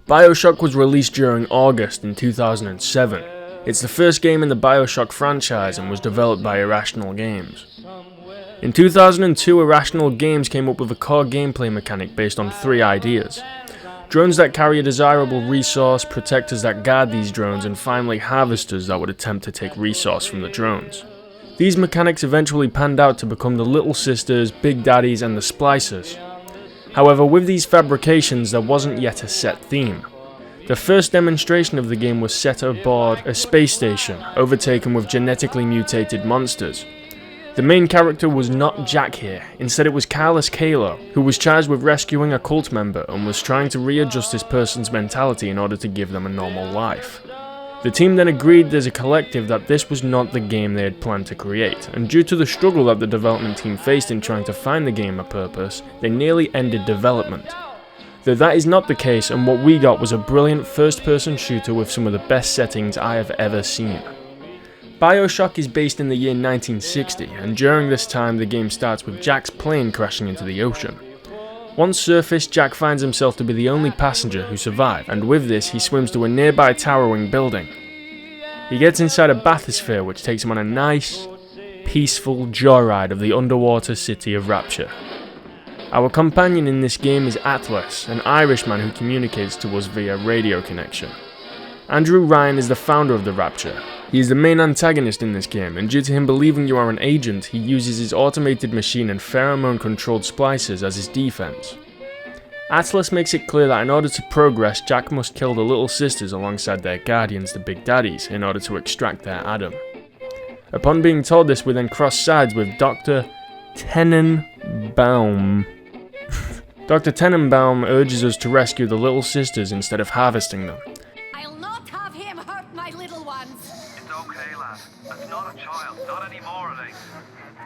Bioshock was released during August in 2007. It's the first game in the Bioshock franchise and was developed by Irrational Games. In 2002, Irrational Games came up with a core gameplay mechanic based on 3 ideas. Drones that carry a desirable resource, protectors that guard these drones, and finally harvesters that would attempt to take resource from the drones. These mechanics eventually panned out to become the Little Sisters, Big Daddies, and the Splicers. However, with these fabrications there wasn't yet a set theme. The first demonstration of the game was set aboard a space station, overtaken with genetically mutated monsters. The main character was not Jack here, instead it was Carlos Kalo, who was charged with rescuing a cult member and was trying to readjust this person's mentality in order to give them a normal life. The team then agreed as a collective that this was not the game they had planned to create, and due to the struggle that the development team faced in trying to find the game a purpose, they nearly ended development. Though that is not the case, and what we got was a brilliant first-person shooter with some of the best settings I have ever seen. Bioshock is based in the year 1960, and during this time the game starts with Jack's plane crashing into the ocean. Once surfaced, Jack finds himself to be the only passenger who survived, and with this he swims to a nearby towering building. He gets inside a bathysphere which takes him on a nice, peaceful joyride of the underwater city of Rapture. Our companion in this game is Atlas, an Irishman who communicates to us via radio connection. Andrew Ryan is the founder of the Rapture. He is the main antagonist in this game, and due to him believing you are an agent, he uses his automated machine and pheromone-controlled splicers as his defense. Atlas makes it clear that in order to progress, Jack must kill the Little Sisters alongside their guardians, the Big Daddies, in order to extract their Adam. Upon being told this, we then cross sides with Dr. TENEN-BAUM. Dr. TENEN-BAUM urges us to rescue the Little Sisters instead of harvesting them. I'll not have him hurt my little ones. It's okay, lad. That's not a child. Not anymore, it ain't.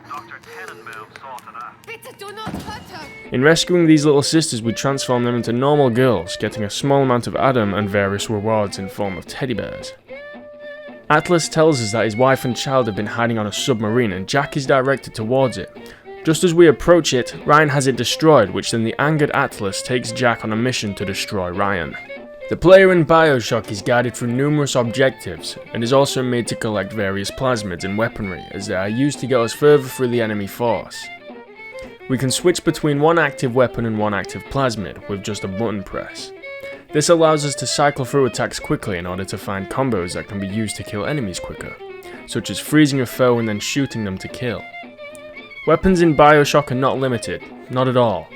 Dr. TENEN-BAUM saw to that. Bitte do not hurt her. In rescuing these Little Sisters, we transform them into normal girls, getting a small amount of Adam and various rewards in form of teddy bears. Atlas tells us that his wife and child have been hiding on a submarine, and Jack is directed towards it. Just as we approach it, Ryan has it destroyed, which then the angered Atlas takes Jack on a mission to destroy Ryan. The player in Bioshock is guided through numerous objectives, and is also made to collect various plasmids and weaponry, as they are used to get us further through the enemy force. We can switch between one active weapon and one active plasmid, with just a button press. This allows us to cycle through attacks quickly in order to find combos that can be used to kill enemies quicker, such as freezing a foe and then shooting them to kill. Weapons in Bioshock are not limited, not at all.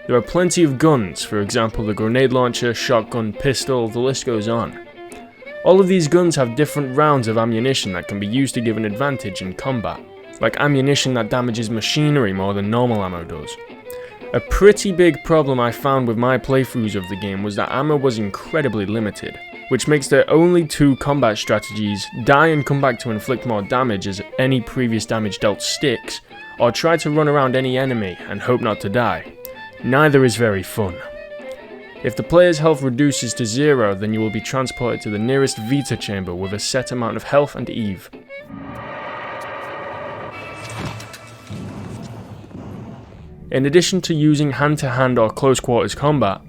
There are plenty of guns, for example the grenade launcher, shotgun, pistol, the list goes on. All of these guns have different rounds of ammunition that can be used to give an advantage in combat, like ammunition that damages machinery more than normal ammo does. A pretty big problem I found with my playthroughs of the game was that ammo was incredibly limited, which makes the only 2 combat strategies die and come back to inflict more damage as any previous damage dealt sticks, or try to run around any enemy and hope not to die. Neither is very fun. If the player's health reduces to 0, then you will be transported to the nearest Vita chamber with a set amount of health and Eve. In addition to using hand-to-hand or close-quarters combat,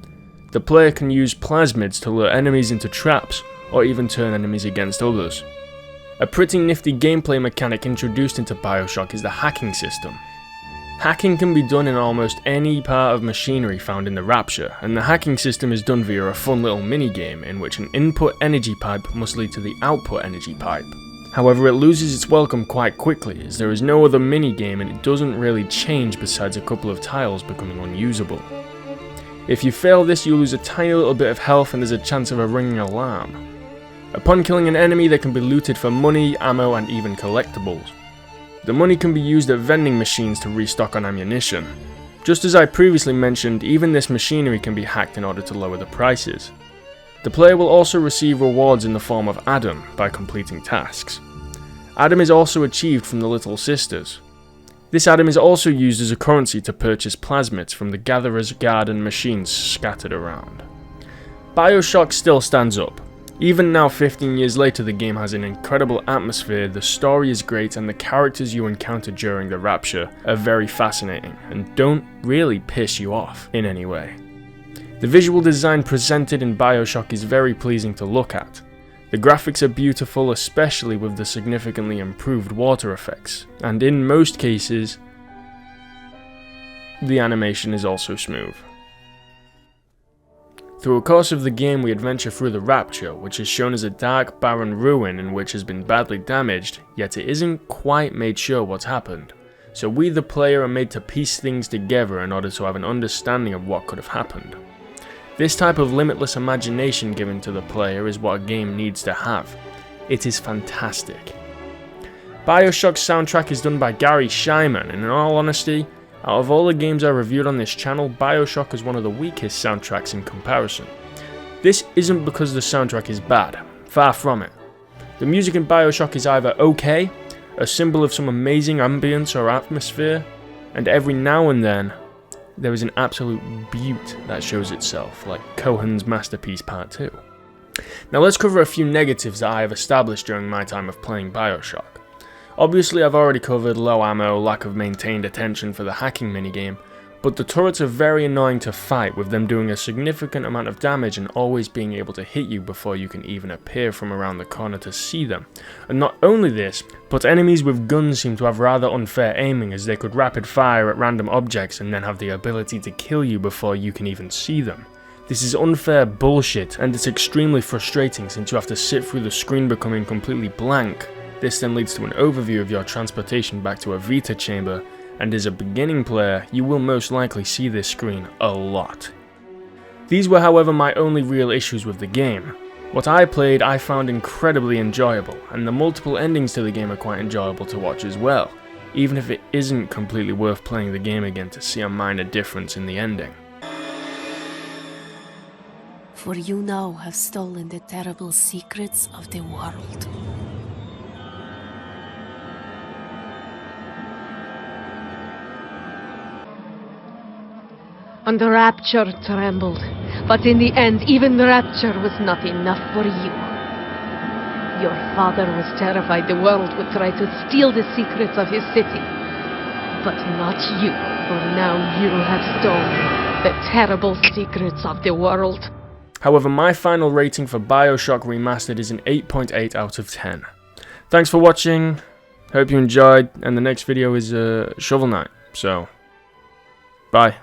the player can use plasmids to lure enemies into traps or even turn enemies against others. A pretty nifty gameplay mechanic introduced into Bioshock is the hacking system. Hacking can be done in almost any part of machinery found in the Rapture, and the hacking system is done via a fun little mini-game in which an input energy pipe must lead to the output energy pipe. However, it loses its welcome quite quickly, as there is no other mini-game and it doesn't really change besides a couple of tiles becoming unusable. If you fail this, you lose a tiny little bit of health and there's a chance of a ringing alarm. Upon killing an enemy, they can be looted for money, ammo, and even collectibles. The money can be used at vending machines to restock on ammunition. Just as I previously mentioned, even this machinery can be hacked in order to lower the prices. The player will also receive rewards in the form of Adam by completing tasks. Adam is also achieved from the Little Sisters. This Adam is also used as a currency to purchase plasmids from the Gatherer's Garden machines scattered around. Bioshock still stands up. Even now 15 years later, the game has an incredible atmosphere, the story is great, and the characters you encounter during the Rapture are very fascinating and don't really piss you off in any way. The visual design presented in Bioshock is very pleasing to look at. The graphics are beautiful, especially with the significantly improved water effects, and in most cases, the animation is also smooth. Through the course of the game, we adventure through the Rapture, which is shown as a dark, barren ruin in which has been badly damaged, yet it isn't quite made sure what's happened. So we, the player, are made to piece things together in order to have an understanding of what could have happened. This type of limitless imagination given to the player is what a game needs to have. It is fantastic. Bioshock's soundtrack is done by Gary Scheinman, and in all honesty, out of all the games I reviewed on this channel, Bioshock is one of the weakest soundtracks in comparison. This isn't because the soundtrack is bad, far from it. The music in Bioshock is either okay, a symbol of some amazing ambience or atmosphere, and every now and then, there is an absolute beaut that shows itself, like Cohen's Masterpiece Part 2. Now let's cover a few negatives that I have established during my time of playing Bioshock. Obviously I've already covered low ammo, lack of maintained attention for the hacking minigame, but the turrets are very annoying to fight, with them doing a significant amount of damage and always being able to hit you before you can even appear from around the corner to see them. And not only this, but enemies with guns seem to have rather unfair aiming, as they could rapid fire at random objects and then have the ability to kill you before you can even see them. This is unfair bullshit, and it's extremely frustrating since you have to sit through the screen becoming completely blank. This then leads to an overview of your transportation back to a Vita chamber, and as a beginning player, you will most likely see this screen a lot. These were, however, my only real issues with the game. What I played I found incredibly enjoyable, and the multiple endings to the game are quite enjoyable to watch as well, even if it isn't completely worth playing the game again to see a minor difference in the ending. For you now have stolen the terrible secrets of the world. And the Rapture trembled, but in the end, even the Rapture was not enough for you. Your father was terrified the world would try to steal the secrets of his city. But not you, for now you have stolen the terrible secrets of the world. However, my final rating for Bioshock Remastered is an 8.8 out of 10. Thanks for watching, hope you enjoyed, and the next video is Shovel Knight, so bye.